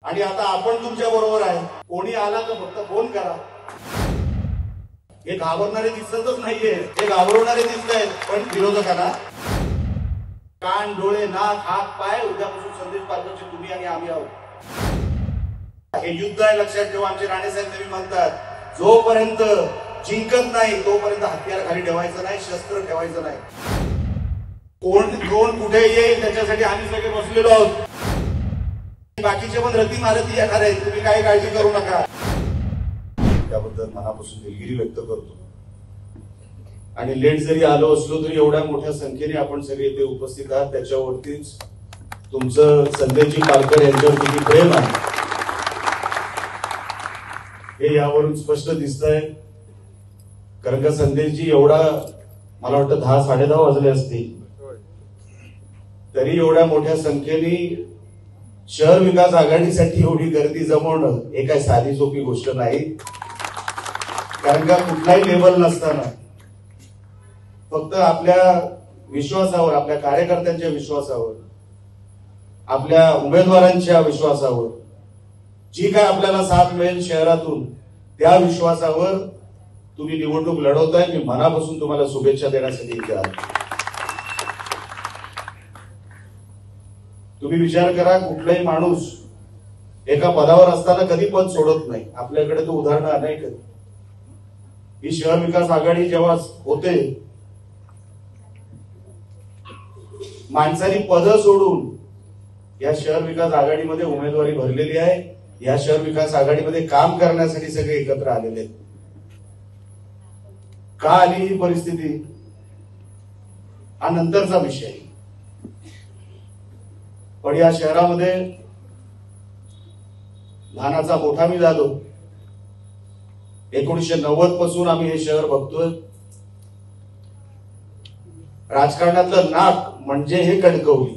आणि आता आपण तुमच्या बरोबर आहे। कोणी आला तर फक्त फोन करा। हे घाबरणारे दिसतच नाहीये, हे घाबरवणारे दिसतायत, पण विरोधकांना कान डोळे नाक हात पाय उद्यापासून संदेश पाठवायचे तुम्ही आणि आम्ही आहोत। हे युद्ध आहे, लक्षात ठेवा। आमचे राणेसाहेब नेहमी म्हणतात जोपर्यंत जिंकत नाही तोपर्यंत हत्यार खाली ठेवायचं नाही, शस्त्र ठेवायचं नाही। कोण कुठे येईल त्याच्यासाठी आम्ही सगळे बसलेलो आहोत। बाकीचे पण रती मारती येणार आहेत, तुम्ही काही काळजी करू नका। त्याबद्दल मनापासून दिलगिरी व्यक्त करतो। आणि लेट जरी आलो असलो तरी एवढ्या मोठ्या संख्येने आपण सगळे इथे उपस्थित आहात, त्याच्यावरतीच तुमचं संदेशजी पालकर यांच्यावर किती प्रेम आहे हे यावरून स्पष्ट दिसतंय। कारण का संदेशजी एवढा, मला वाटतं 10-10:30 वाजले असतील तरी एवढ्या मोठ्या संख्येने शहर विकास आघाडीसाठी एवढी गर्दी जमवणं हे काय साधी सोपी गोष्ट नाही। कारण का कुठलाही लेवल नसताना फक्त आपल्या विश्वासावर, आपल्या कार्यकर्त्यांच्या विश्वासावर, आपल्या उमेदवारांच्या विश्वासावर जी काय आपल्याला साथ मिळेल शहरातून त्या विश्वासावर तुम्ही निवडणूक लढवताय। मी मनापासून तुम्हाला शुभेच्छा देण्यासाठी इथे आलो। तुम्ही विचार करा, कुठलाही माणूस एका पदावर असताना कधी पद सोडत नाही। आपल्याकडे तो उदाहरणं अनेक आहेत। ही शहर विकास आघाडी जेव्हा होते माणसांनी पद सोडून या शहर विकास आघाडीमध्ये उमेदवारी भरलेली आहे। या शहर विकास आघाडीमध्ये काम करण्यासाठी सगळे एकत्र आलेले आहेत। का आली ही परिस्थिती हा नंतरचा विषय, पण या शहरामध्ये लहानाचा मोठा मी झालो। 1990 पासून आम्ही हे शहर बघतोय। राजकारणातलं नाक म्हणजे हे कणकवली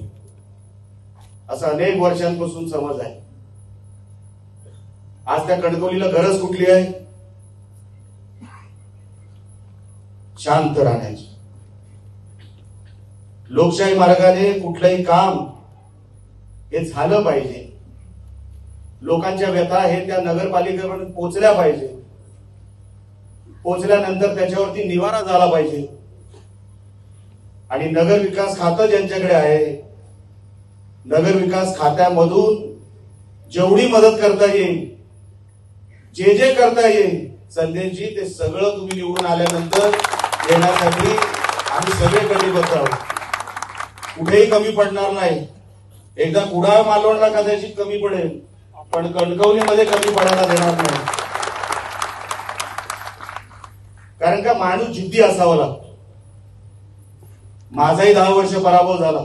असं अनेक वर्षांपासून समज आहे। आज त्या कणकवलीला गरज कुठली आहे? शांत राहण्याची। लोकशाही मार्गाने कुठलंही काम हे झालं पाहिजे। लोकांच्या व्यथा हे त्या नगरपालिकेपर्यंत पोहोचल्या पाहिजे। पोहोचल्यानंतर त्याच्यावरती निवारा झाला पाहिजे। आणि नगर विकास खातं ज्यांच्याकडे आहे, नगर विकास खात्यामधून जेवढी मदत करता येईल, जे करता येईल संदेशजी, ते सगळं तुम्ही निवडून आल्यानंतर देण्यासाठी आम्ही सगळे कटिबद्ध आहोत। कुठेही कमी पडणार नाही। एकदा कुडाळ मालवणला कदाचित कमी पडेल, पण कणकवलीमध्ये कमी पडायला देणार नाही। कारण का माणूस जिद्दी असावा लागतो। माझाही 10 वर्ष पराभव झाला,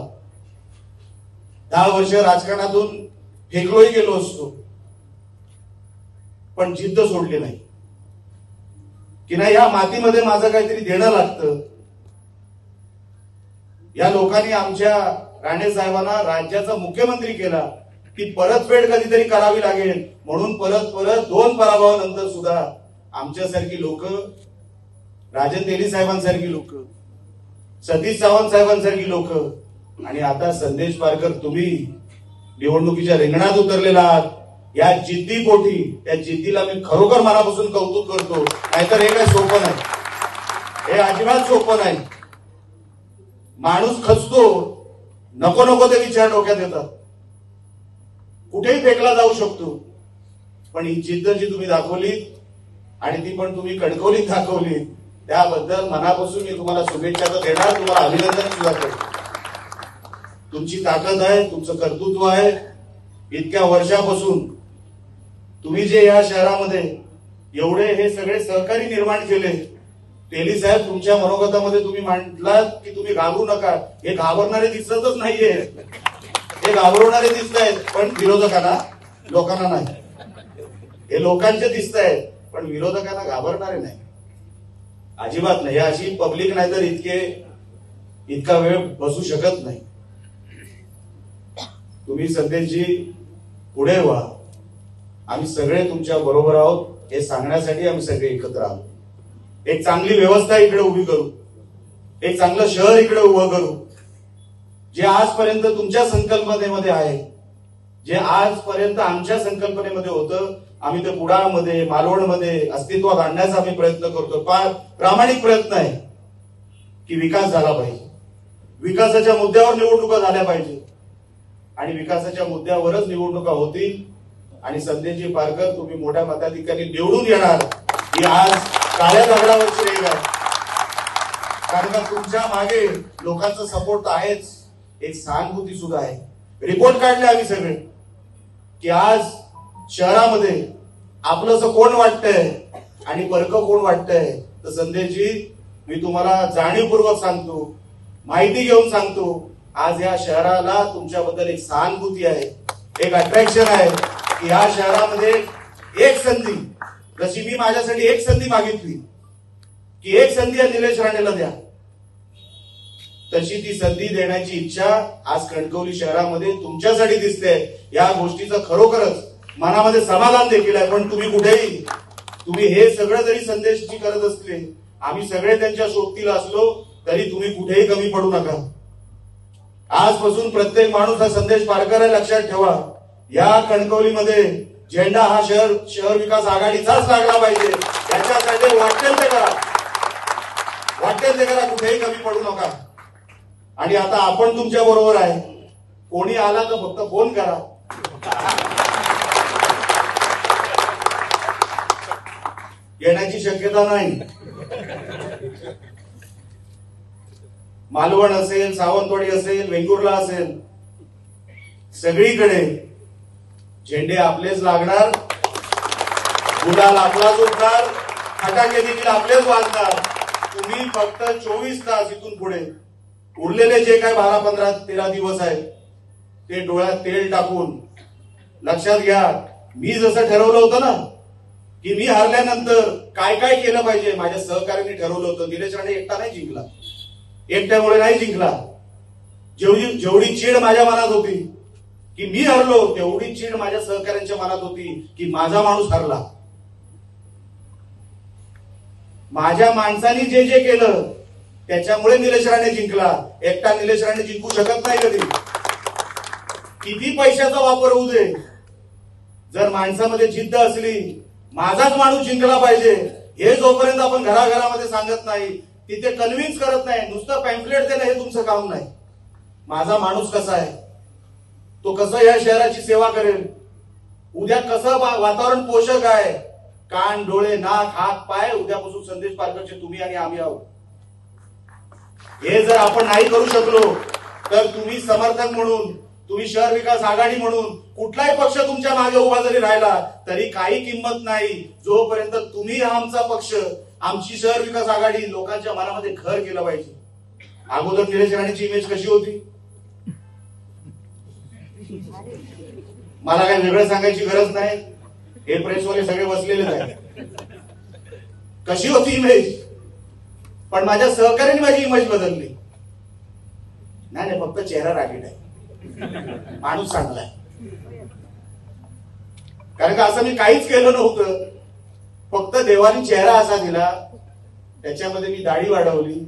10 वर्ष राजकारणातून फेकलोही गेलो असतो, पण जिद्द सोडली नाही की नाही या मातीमध्ये माझं काहीतरी देणं लागतं। या लोकांनी आमच्या राणे साहेबांना राज्याचा मुख्यमंत्री केला, ती परतफेड कधीतरी करावी लागेल म्हणून परत 2 पराभवानंतर सुद्धा आमच्यासारखी लोक, राजन तेली साहेबांसारखी लोक, सतीश सावंत साहेबांसारखी लोक आणि आता संदेश पारकर तुम्ही निवडणुकीच्या रिंगणात उतरलेला आहात। या जिद्दीपोटी, त्या जिद्दीला मी खरोखर मनापासून कौतुक करतो। नाहीतर हे काय सोपं नाही, हे अजिबात सोपं नाही। माणूस खचतो, नको ते विचार डोक्यात येतात, कुठेही फेकला जाऊ शकतो, पण ही जिद्द जी तुम्ही दाखवली आणि ती पण तुम्ही कणकवलीत दाखवली, त्याबद्दल मनापासून मी तुम्हाला शुभेच्छा तर देणार, तुम्हाला अभिनंदन सुद्धा करतो। तुमची ताकद आहे, तुमचं कर्तृत्व आहे। इतक्या वर्षापासून तुम्ही जे या शहरामध्ये एवढे हे सगळे सहकारी निर्माण केले, तेली साहेब तुमच्या मनोगतामध्ये तुम्ही म्हटलात की तुम्ही घाबरू नका। हे घाबरणारे दिसतच नाहीये, हे घाबरवणारे दिसत आहेत, पण विरोधकांना, लोकांना नाही। हे लोकांचे दिसत आहेत, पण विरोधकांना घाबरणारे नाही, अजिबात नाही। अशी पब्लिक नाही तर इतका वेळ बसू शकत नाही। तुम्ही संदेशजी पुढे व्हा, आम्ही सगळे तुमच्या बरोबर आहोत हे सांगण्यासाठी आम्ही सगळे एकत्र आलो। एक चांगली व्यवस्था इकडे उभी करू, एक चांगलं शहर इकडे उभं करू, जे आजपर्यंत तुमच्या संकल्पनेमध्ये आहे, जे आजपर्यंत आमच्या संकल्पनेमध्ये होतं, आम्ही ते कुडाळमध्ये, मालवणमध्ये अस्तित्वात आणण्याचा आम्ही प्रयत्न करतो. प्रामाणिक प्रयत्न आहे की विकास झाला पाहिजे, विकासाच्या मुद्द्यावर निवडणुका झाल्या पाहिजे आणि विकासाच्या मुद्द्यावरच निवडणुका होतील आणि संदेशजी पारकर तुम्ही मोठ्या मताधिक्याने निवडून येणार ही आज काळ्या दगडावरची रेघ आहे. कारण का तुमच्या मागे लोकांचा सपोर्ट आहेच, एक सहानुभूती सुद्धा आहे. रिपोर्ट काढले आम्ही सगळे की आज शहरामध्ये आपलंसं कोण वाटतंय आणि परकं कोण वाटतंय. तर संदेशजी मी तुम्हाला जाणीवपूर्वक सांगतो, माहिती घेऊन सांगतो, आज या शहराला तुमच्याबद्दल एक सहानुभूती आहे, एक अट्रॅक्शन आहे की या शहरामध्ये एक संधी, जशी मी माझ्यासाठी एक संधी मागितली की एक संधी या निलेश राणेला द्या, तशी ती संधी देण्याची इच्छा आज कणकवली शहरामध्ये तुमच्यासाठी दिसते. या गोष्टीचं खरोखरच मनामध्ये समाधान देखील आहे. पण तुम्ही कुठेही, तुम्ही हे सगळं जरी संदेशची करत असले, आम्ही सगळे त्यांच्या सोबतीला असलो तरी तुम्ही कुठेही कमी पडू नका. आजपासून प्रत्येक माणूस हा संदेश पारकर आहे लक्षात ठेवा. या कणकवलीमध्ये झेंडा हा शहर विकास आघाडीचाच लागला पाहिजे. याच्यासाठी वाटेल ते करा, वाटेल ते करा, कुठेही कमी पडू नका. आणि आता आपण तुमच्या बरोबर आहे. कोणी आला तर फक्त फोन करा. येण्याची शक्यता नाही. मालवण असेल, सावंतवाडी असेल, वेंगुर्ला असेल, सगळीकडे झेंडे आपलेच लागणार, गुलाल आपलाच उठणार, फटाके देखील आपलेच वाजणार. तुम्ही फक्त 24 तास इथून पुढे उरलेले जे काय 12, 15, 13 दिवस आहेत ते डोळ्यात तेल टाकून लक्षात घ्या. मी जसं ठरवलं होतं ना की मी हरल्यानंतर काय काय केलं पाहिजे, माझ्या सहकार्याने ठरवलं होतं. निलेश राणे एकटा नाही जिंकला, एकट्यामुळे नाही जिंकला. जेवढी चीड माझ्या मनात होती की मी हरलो, तेवढी चीड माझ्या सहकार्यांच्या मनात होती की माझा माणूस हरला. माझ्या माणसाने जे जे केलं त्याच्यामुळे निलेश राणे जिंकला. एकटा निलेश राणे जिंकू शकत नाही कधी, किती पैशाचा वापर होऊ दे. जर माणसामध्ये जिद्द असली, माझाच माणूस जिंकला पाहिजे, हे जोपर्यंत आपण घराघरामध्ये सांगत नाही, तिथे कन्व्हिन्स करत नाही, नुसतं पॅम्पलेट देणं हे तुमचं काम नाही. माझा माणूस कसा आहे, तो कसं या शहराची सेवा करेल, उद्या कसं वातावरण पोषक आहे, कान, डोळे, नाक, हात, पाय उद्यापासून संदेश पारकरचे तुम्ही आणि आम्ही आहोत. हे जर आपण नाही करू शकलो तर तुम्ही समर्थक म्हणून, तुम्ही शहर विकास आघाडी म्हणून कुठलाही पक्ष तुमच्या मागे उभा जरी राहिला तरी काही किंमत नाही, जोपर्यंत तुम्ही आमचा पक्ष, आमची शहर विकास आघाडी लोकांच्या मनामध्ये घर केलं पाहिजे. अगोदर निलेश राणेची इमेज कशी होती, मला काही वेगळं सांगायची गरज नाही, हे प्रेसवाले सगळे बसलेलेच आहेत. कशी होती इमेज, पण माझ्या सहकार्याने माझी इमेज बदलली. नाही, फक्त चेहरा रागीट आहे, माणूस चांगला आहे. कारण का असं मी काहीच केलं नव्हतं, फक्त देवाने चेहरा असा दिला, त्याच्यामध्ये मी दाढी वाढवली.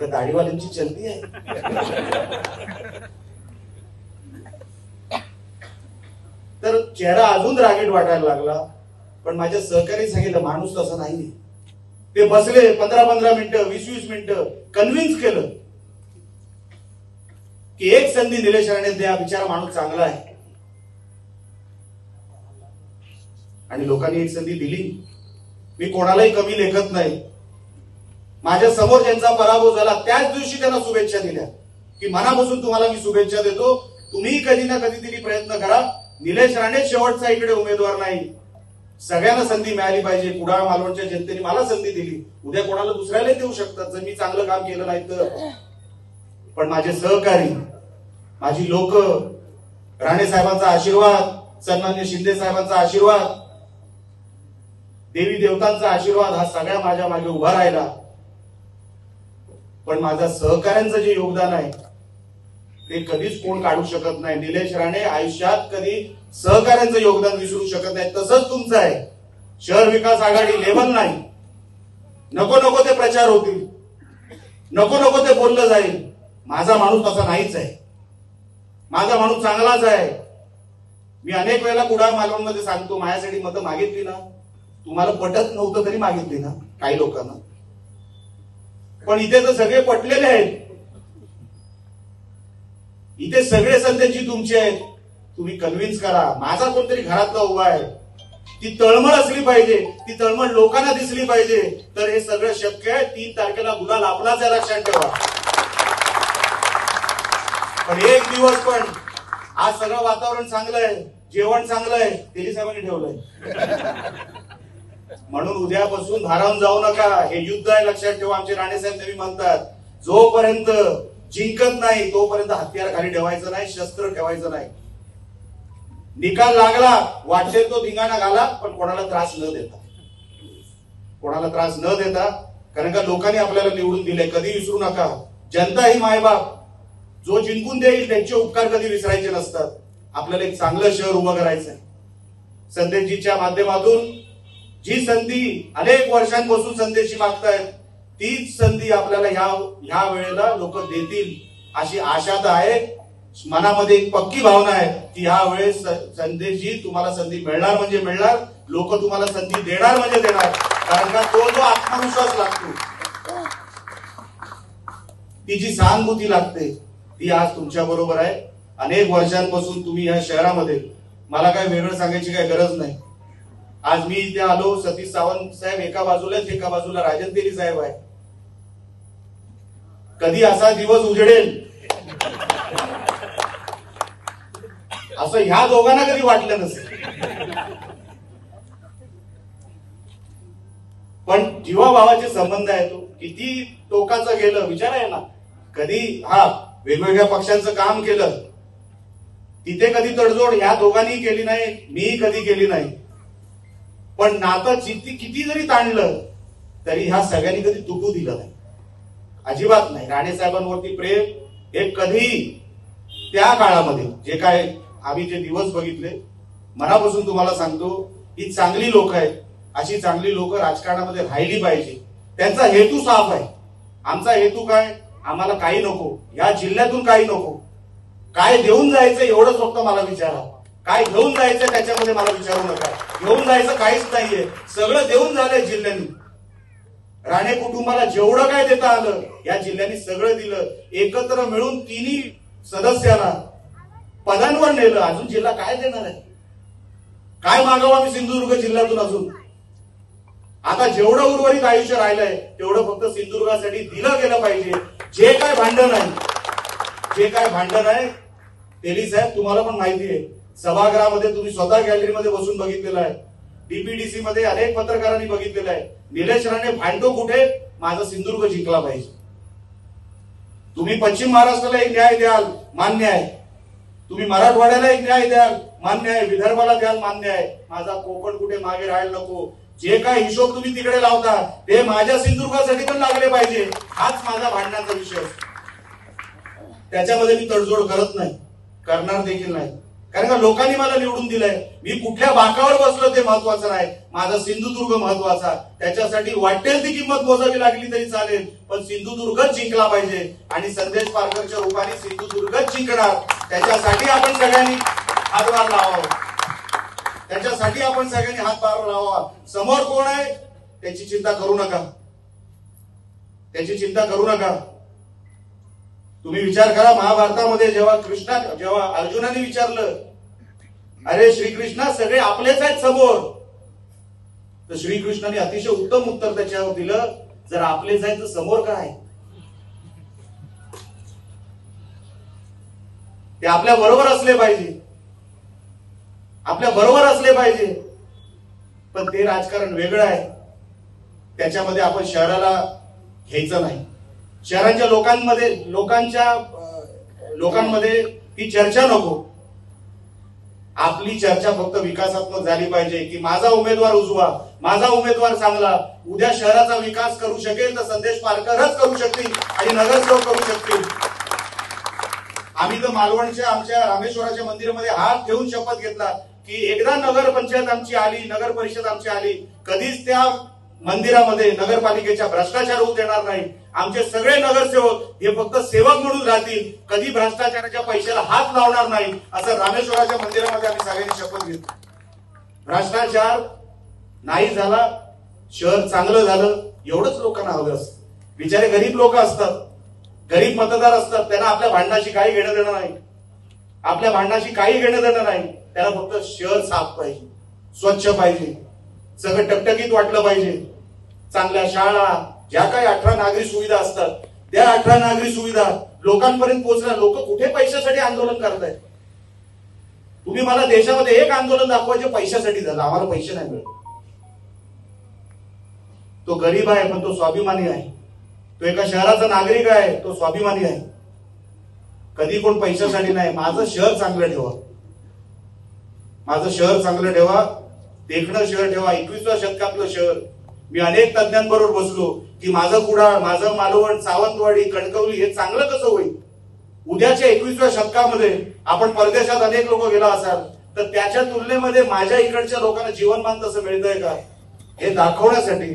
दाढीवाल्यांची चलती आहे. तर चेहरा अजून रागीट वाटायला लागला. पण माझ्या सहकारी सांगितलं माणूस तसा नाही. ते बसले 15-15 मिनिटं, 20-20 मिनिटं कन्व्हिन्स केलं की एक संधी निलेश राणे द्या, बिचारा माणूस चांगला आहे. आणि लोकांनी एक संधी दिली. मी कोणालाही कमी लेखत नाही. माझ्या समोर ज्यांचा पराभव झाला त्याच दिवशी त्यांना शुभेच्छा दिल्या की मनापासून तुम्हाला मी शुभेच्छा देतो, तुम्ही कधी ना कधीतरी प्रयत्न करा. निलेश राणे शेवटचा इकडे उमेदवार नाही, सगळ्यांना संधी मिळाली पाहिजे. कुडाळ मालवणच्या जनतेने मला संधी दिली, उद्या कोणाला दुसऱ्यालाही देऊ शकतात जर मी चांगलं काम केलं नाही तर. पण माझे सहकारी, माझी लोक, राणे साहेबांचा आशीर्वाद, सन्मान्य शिंदे साहेबांचा आशीर्वाद, देवी देवतांचा आशीर्वाद हा सगळ्या माझ्या मागे उभा राहिला. पण माझ्या सहकाऱ्यांचं जे योगदान आहे ते कधीच कोण काढू शकत नाही. निलेश राणे आयुष्यात कधी सहकाऱ्यांचं योगदान विसरू शकत नाही. तसंच तुमचं आहे. शहर विकास आघाडी लेवल नाही. नको नको ते प्रचार होतील, नको नको ते बोललं जाईल. माझा माणूस तसा नाहीच आहे. माझा माणूस चांगलाच आहे. मी अनेक वेळेला कुडाळ मालवणमध्ये सांगतो, माझ्यासाठी मतं मागितली ना, तुम्हाला पटत नव्हतं तरी मागितली ना काही लोकांना, पण इथे तर सगळे पटलेले आहेत. इथे सगळे संदेशी तुमचे आहेत. तुम्ही कन्व्हिन्स करा. माझा कोणतरी घरातला उभा आहे, ती तळमळ असली पाहिजे, ती तळमळ लोकांना दिसली पाहिजे, तर हे सगळं शक्य आहे. 3 तारखेला गुलाल आपलाच आहे, लक्षात ठेवा. पण एक दिवस पण आज सगळं वातावरण चांगलं आहे, जेवण चांगलं आहे, तेली साहेबांनी ठेवलंय. म्हणून उद्यापासून भारावून जाऊ नका. हे युद्ध आहे, लक्षात ठेवा. आमचे राणेसाहेब नेहमी म्हणतात, जोपर्यंत जिंकत नाही तोपर्यंत हत्यार खाली ठेवायचं नाही, शस्त्र ठेवायचं नाही. निकाल लागला, वाटेल तो धिंगाणा घाला, पण कोणाला त्रास न देता, कोणाला त्रास न देता. कारण का लोकांनी आपल्याला निवडून दिले, कधी विसरू नका. जनता ही मायबाप, जो जिंकून देईल त्यांचे उपकार कधी विसरायचे नसतात. आपल्याला एक चांगलं शहर उभं करायचं आहे. संदेशजीच्या माध्यमातून जी संधी अनेक वर्षांपासून संदेशी मागतायत, तीच संधी आपल्याला ह्या वेळेला लोक देतील अशी आशा तर आहे. मनामध्ये एक पक्की भावना आहे की ह्या वेळेस संदेशजी तुम्हाला संधी मिळणार म्हणजे मिळणार, लोक तुम्हाला संधी देणार म्हणजे देणार. कारण का तो जो आत्मविश्वास लागतो, ती जी सहानुभूती लागते, ती आज तुमच्या बरोबर आहे. अनेक वर्षांपासून तुम्ही या शहरामध्ये, मला काय वेगळं सांगायची काय गरज नाही. आज मी इथे आलो, सतीश सावंत साहेब एका बाजूला, एका बाजूला राजन तेली साहेब आहे. कधी असा दिवस उजडेल असं ह्या दोघांना कधी वाटलं नसेल. पण जीवाभावाचे संबंध आहे, तो किती टोकाचं गेलं विचार आहे ना. कधी वेगवेगळ्या पक्षांचं काम केलं, तिथे कधी तडजोड ह्या दोघांनी केली नाही, मी कधी केली नाही. पण नातं किती जरी ताणलं तरी ह्या सगळ्यांनी कधी तुटू दिलं नाही, अजिबात नाही. राणे साहेबांवरती प्रेम हे कधी त्या काळामध्ये जे काय आम्ही जे दिवस बघितले, मनापासून तुम्हाला सांगतो, ही चांगली लोक आहेत. अशी चांगली लोक राजकारणामध्ये राहिली पाहिजे. त्यांचा हेतू साफ आहे. आमचा हेतू काय, आम्हाला काही नको, या जिल्ह्यातून काही नको. काय देऊन जायचं एवढंच फक्त मला विचारा. काय घेऊन जायचं त्याच्यामध्ये मला विचारू नका. घेऊन जायचं काहीच नाहीये, सगळं देऊन झालंय जिल्ह्यांनी. राणे कुटुंबाला जेवढं काय देता आलं या जिल्ह्यांनी सगळं दिलं. एकत्र मिळून तिन्ही सदस्यांना पदांवर नेलं. अजून जिल्हा काय देणार आहे? काय मागावं आम्ही सिंधुदुर्ग जिल्ह्यातून अजून? आता जेवढं उर्वरित आयुष्य राहिलंय तेवढं फक्त सिंधुदुर्गासाठी दिलं गेलं पाहिजे. जे काय भांडण आहे, तेली साहेब तुम्हाला पण माहिती आहे, सभागृहामध्ये तुम्ही स्वतः गॅलरीमध्ये बसून बघितलेलं आहे, डीपीडीसी मध्ये अनेक पत्रकारांनी बघितलेलं आहे. निलेश राणे भांडतो कुठे, माझा सिंधुदुर्ग जिंकला पाहिजे. तुम्ही पश्चिम महाराष्ट्राला एक न्याय द्याल, मान्य आहे. तुम्ही मराठवाड्याला एक न्याय द्याल, मान्य आहे. विदर्भाला द्याल, मान्य आहे. माझा कोकण कुठे मागे राहायला नको. जे काय हिशोब तुम्ही तिकडे लावता ते माझ्या सिंधुदुर्गासाठी पण लागले पाहिजे. हाच माझा भांडणाचा विषय. त्याच्यामध्ये मी तडजोड करत नाही, करणार देखील नाही. कारण का लोकांनी मला निवडून दिलंय. मी कुठल्या बाकावर बसलो ते महत्वाचं नाही, माझा सिंधुदुर्ग महत्वाचा. त्याच्यासाठी वाटेल ती किंमत मोजावी लागली तरी चालेल, पण सिंधुदुर्गच जिंकला पाहिजे. आणि संदेश पारकरच्या रूपाने सिंधुदुर्गच जिंकणार. त्याच्यासाठी आपण सगळ्यांनी हातभार लावावा. त्याच्यासाठी आपण सगळ्यांनी हातभार लावावा. समोर कोण आहे त्याची चिंता करू नका, त्याची चिंता करू नका. तुम्ही विचार करा, महाभारतामध्ये जेव्हा अर्जुनाने विचारलं, अरे श्रीकृष्णा सगळे आपलेच आहेत समोर, तर श्रीकृष्णाने अतिशय उत्तम उत्तर त्याच्यावर दिलं, जर आपलेच आहेत तर समोर काय? ते आपल्या बरोबर असले पाहिजे, आपल्या बरोबर असले पाहिजे. पण ते राजकारण वेगळं आहे. त्याच्यामध्ये आपण शहराला घ्यायचं नाही. शहरांच्या लोकांमध्ये ती चर्चा नको. आपली चर्चा फक्त विकासात्मक झाली पाहिजे की माझा उमेदवार उजवा, माझा उमेदवार चांगला. उद्या शहराचा विकास करू शकेल तर संदेश पारकरच करू शकतील आणि नगरसेवक करू शकतील. आम्ही तर मालवणच्या आमच्या रामेश्वराच्या मंदिरामध्ये हात ठेवून शपथ घेतला की एकदा नगर पंचायत आमची आली, नगर परिषद आमची आली, कधीच त्या मंदिरामध्ये नगरपालिकेच्या भ्रष्टाचार होऊ देणार नाही. आमचे सगळे नगरसेवक हे फक्त सेवक म्हणून राहतील, कधी भ्रष्टाचाराच्या पैशाला हात लावणार नाही, असं रामेश्वराच्या मंदिरामध्ये आम्ही सगळ्यांनी शपथ घेतली. भ्रष्टाचार नाही झाला, शहर चांगलं झालं, एवढंच लोकांना हवं असतं. बिचारे गरीब लोक असतात, गरीब मतदार असतात, त्यांना आपल्या भांडणाशी काही घेणं देणं नाही, आपल्या भांडणाशी काही घेणं देणं नाही. त्यांना फक्त शहर साफ पाहिजे, स्वच्छ पाहिजे, सगळं टकटकीत वाटलं पाहिजे. चांगल्या शाळा, ज्या काही 18 नागरी सुविधा असतात, त्या 18 नागरी सुविधा लोकांपर्यंत पोहोचल्या. लोक कुठे पैशासाठी आंदोलन करतायत? तुम्ही मला देशामध्ये एक आंदोलन दाखवा जे पैशासाठी झालं. आम्हाला पैसे नाही मिळत. तो गरीब आहे पण तो स्वाभिमानी आहे, तो एका शहराचा नागरिक आहे, तो स्वाभिमानी आहे. कधी कोण पैशासाठी नाही. माझं शहर चांगलं ठेवा, माझं शहर चांगलं ठेवा, देखणं शहर ठेवा. 21व्या शतकातलं शहर. मी अनेक तज्ञांबरोबर बसलो की माझं कुडाळ, माझं मालवण, सावंतवाडी, कणकवली हे चांगलं कसं होईल. उद्याच्या 21व्या शतकामध्ये आपण परदेशात अनेक लोक गेला असाल तर त्याच्या तुलनेमध्ये माझ्या इकडच्या लोकांना जीवनमान तसं मिळतंय का हे दाखवण्यासाठी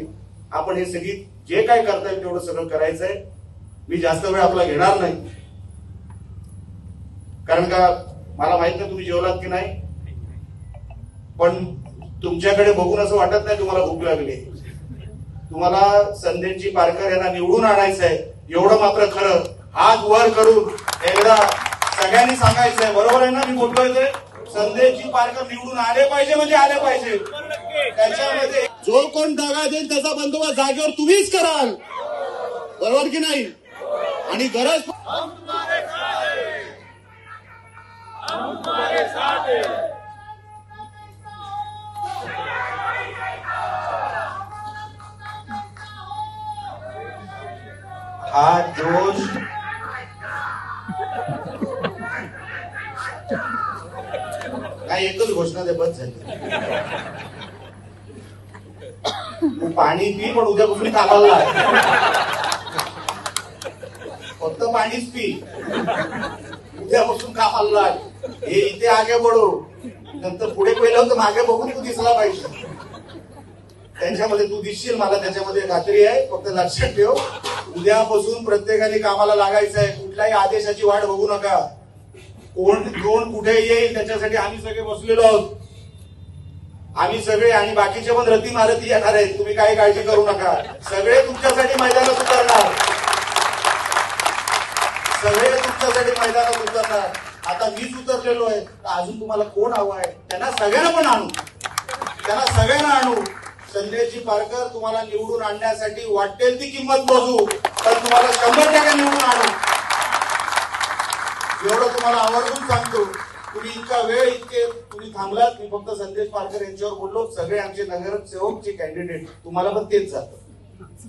आपण हे सगळी जे काय करता येईल तेवढं सगळं करायचंय. मी जास्त वेळ आपला घेणार नाही, कारण का मला माहित नाही तुम्ही जेवलात की नाही, पण तुमच्याकडे बघून असं वाटत नाही तुम्हाला भूक लागली. तुम्हाला संदेशजी पारकर यांना निवडून आणायचं आहे, एवढं मात्र खरं. हात वर करून एकदा सगळ्यांनी सांगायचंय, बरोबर आहे ना मी बोलतोय ते? संदेशजी पारकर निवडून आले पाहिजे म्हणजे आले पाहिजे. त्याच्यामध्ये जो कोण दगा देईल त्याचा बंदोबस्त जागेवर तुम्हीच कराल, बरोबर की नाही? आणि गरज हा जोश काय एकच घोषणा दे बस झाली. तू पाणी पी पण उद्यापासून कामाला फक्त पाणीच पी, उद्यापासून कामाला लाग. हे इथे आगे बढो, नंतर पुढे पहिलं तर मागे बघून तू दिसला पाहिजे. त्यांच्यामध्ये तू दिसशील, मला त्याच्यामध्ये खात्री आहे. फक्त लक्षात ठेव, उद्यापासून प्रत्येकाने कामाला लागायचं आहे. कुठल्याही आदेशाची वाट बघू नका. कोण कुठे येईल त्याच्यासाठी आम्ही सगळे बसलेलो आहोत. आम्ही सगळे आणि बाकीचे पण रती मारती येणार आहेत. तुम्ही काही काळजी करू नका. सगळे तुमच्यासाठी मैदानात उतरणार, सगळे तुमच्यासाठी मैदानात उतरणार. आता मीच उतरलेलो आहे, अजून तुम्हाला कोण हवं आहे? त्यांना सगळ्यांना पण आणू, त्यांना सगळ्यांना आणू. संदेशजी पारकर तुम्हाला निवडून आणण्यासाठी वाटेल ती किंमत मोजू, पण तुम्हाला 100% निवडून आणू, एवढं तुम्हाला आवर्जून सांगतो. तुम्ही इतका वेळ इतके तुम्ही थांबलात. मी फक्त संदेश पारकर यांच्यावर बोललो. सगळे आमचे नगरसेवकचे कॅन्डिडेट तुम्हाला पण तेच जातं.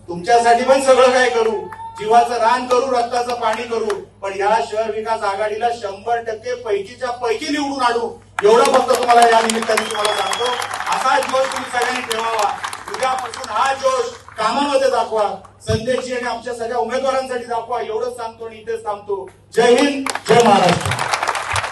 तुमच्यासाठी पण सगळं काय करू, जीवाचं रान करू, रक्ताचं पाणी करू, पण या शहर विकास आघाडीला 100% पैकीच्या पैकी निवडून आणू, एवढं फक्त तुम्हाला या निमित्ताने तुम्हाला सांगतो. असा जोश तुम्ही सगळ्यांनी ठेवावा. उद्यापासून हा जोश कामामध्ये दाखवा. संदेशजी आणि आमच्या सगळ्या उमेदवारांसाठी दाखवा, एवढंच सांगतो आणि इथेच थांबतो. जय हिंद, जय महाराष्ट्र.